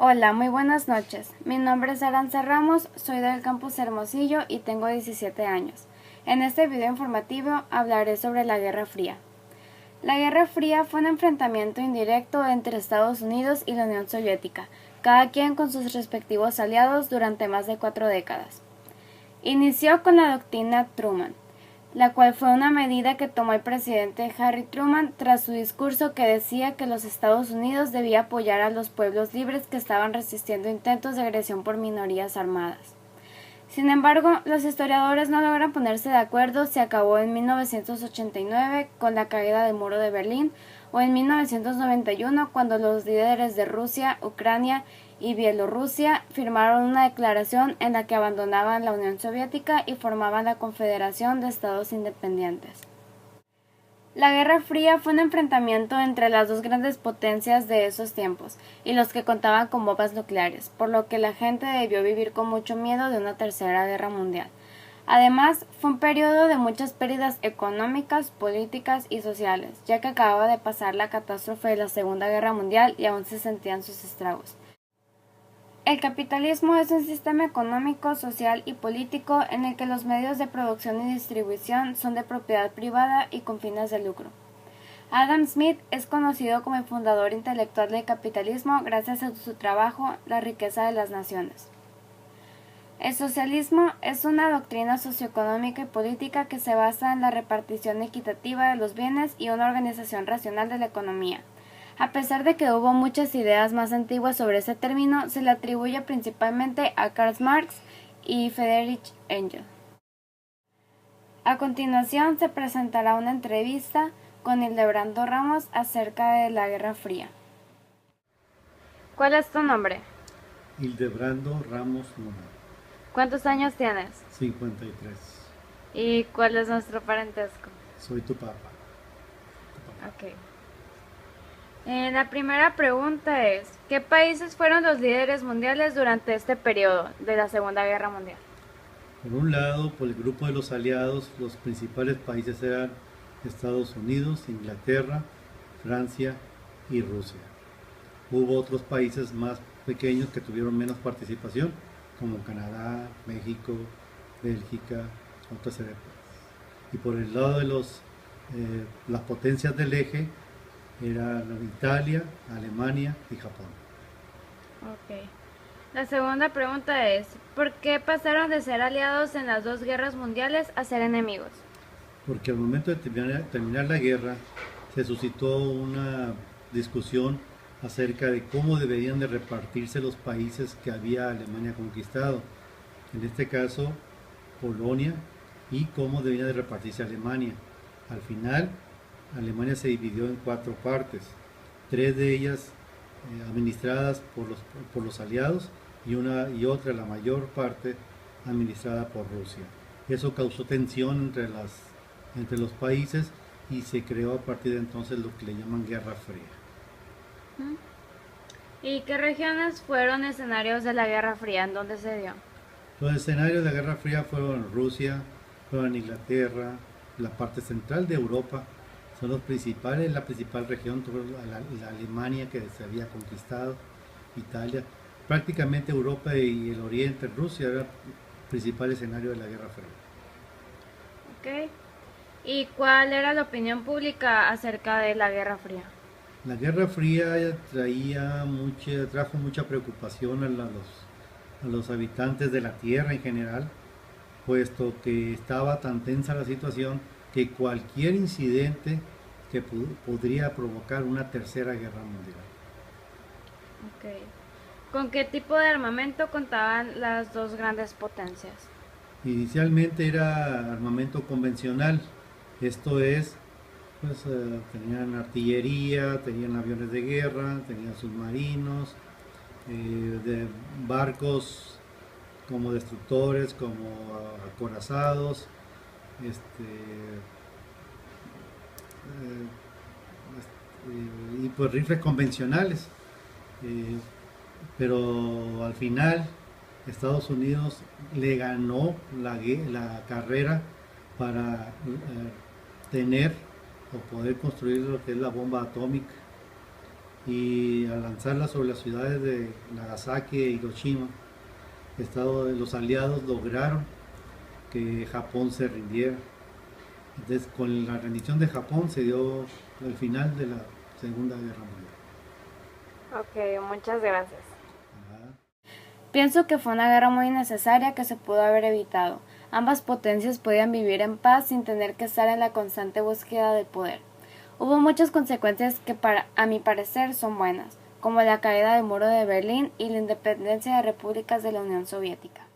Hola, muy buenas noches. Mi nombre es Aranza Ramos, soy del campus Hermosillo y tengo 17 años. En este video informativo hablaré sobre la Guerra Fría. La Guerra Fría fue un enfrentamiento indirecto entre Estados Unidos y la Unión Soviética, cada quien con sus respectivos aliados durante más de 4 décadas. Inició con la doctrina Truman, la cual fue una medida que tomó el presidente Harry Truman tras su discurso que decía que los Estados Unidos debía apoyar a los pueblos libres que estaban resistiendo intentos de agresión por minorías armadas. Sin embargo, los historiadores no logran ponerse de acuerdo si acabó en 1989 con la caída del muro de Berlín o en 1991 cuando los líderes de Rusia, Ucrania y Bielorrusia firmaron una declaración en la que abandonaban la Unión Soviética y formaban la Confederación de Estados Independientes. La Guerra Fría fue un enfrentamiento entre las dos grandes potencias de esos tiempos y los que contaban con bombas nucleares, por lo que la gente debió vivir con mucho miedo de una tercera guerra mundial. Además, fue un periodo de muchas pérdidas económicas, políticas y sociales, ya que acababa de pasar la catástrofe de la Segunda Guerra Mundial y aún se sentían sus estragos. El capitalismo es un sistema económico, social y político en el que los medios de producción y distribución son de propiedad privada y con fines de lucro. Adam Smith es conocido como el fundador intelectual del capitalismo gracias a su trabajo La riqueza de las naciones. El socialismo es una doctrina socioeconómica y política que se basa en la repartición equitativa de los bienes y una organización racional de la economía. A pesar de que hubo muchas ideas más antiguas sobre ese término, se le atribuye principalmente a Karl Marx y Friedrich Engels. A continuación se presentará una entrevista con Hildebrando Ramos acerca de la Guerra Fría. ¿Cuál es tu nombre? Hildebrando Ramos Luna. ¿Cuántos años tienes? 53. ¿Y cuál es nuestro parentesco? Soy tu papá. Ok. La primera pregunta es, ¿qué países fueron los líderes mundiales durante este periodo de la Segunda Guerra Mundial? Por un lado, por el grupo de los aliados, los principales países eran Estados Unidos, Inglaterra, Francia y Rusia. Hubo otros países más pequeños que tuvieron menos participación, como Canadá, México, Bélgica, otras países. Y por el lado de las potencias del eje, eran Italia, Alemania y Japón. Ok. La segunda pregunta es, ¿por qué pasaron de ser aliados en las dos guerras mundiales a ser enemigos? Porque al momento de terminar la guerra se suscitó una discusión acerca de cómo deberían de repartirse los países que había Alemania conquistado. En este caso, Polonia, y cómo debía de repartirse Alemania. Al final, Alemania se dividió en 4 partes, 3 de ellas administradas por los aliados y otra, la mayor parte, administrada por Rusia. Eso causó tensión entre los países y se creó a partir de entonces lo que le llaman Guerra Fría. ¿Y qué regiones fueron escenarios de la Guerra Fría? ¿En dónde se dio? Los escenarios de la Guerra Fría fueron Rusia, fueron Inglaterra, la parte central de Europa. Son los principales, la principal región, la Alemania que se había conquistado, Italia, prácticamente Europa y el Oriente, Rusia era el principal escenario de la Guerra Fría. Ok. ¿Y cuál era la opinión pública acerca de la Guerra Fría? La Guerra Fría trajo mucha preocupación a los habitantes de la Tierra en general, puesto que estaba tan tensa la situación que cualquier incidente que podría provocar una tercera guerra mundial. Okay. ¿Con qué tipo de armamento contaban las dos grandes potencias? Inicialmente era armamento convencional, esto es, tenían artillería, tenían aviones de guerra, tenían submarinos, de barcos como destructores, como acorazados, y pues rifles convencionales, pero al final Estados Unidos le ganó la carrera para tener o poder construir lo que es la bomba atómica, y al lanzarla sobre las ciudades de Nagasaki e Hiroshima, los aliados lograron que Japón se rindiera. Entonces, con la rendición de Japón se dio el final de la Segunda Guerra Mundial. Ok, muchas gracias. Ajá. Pienso que fue una guerra muy innecesaria que se pudo haber evitado. Ambas potencias podían vivir en paz sin tener que estar en la constante búsqueda del poder. Hubo muchas consecuencias que a mi parecer son buenas, como la caída del muro de Berlín y la independencia de repúblicas de la Unión Soviética.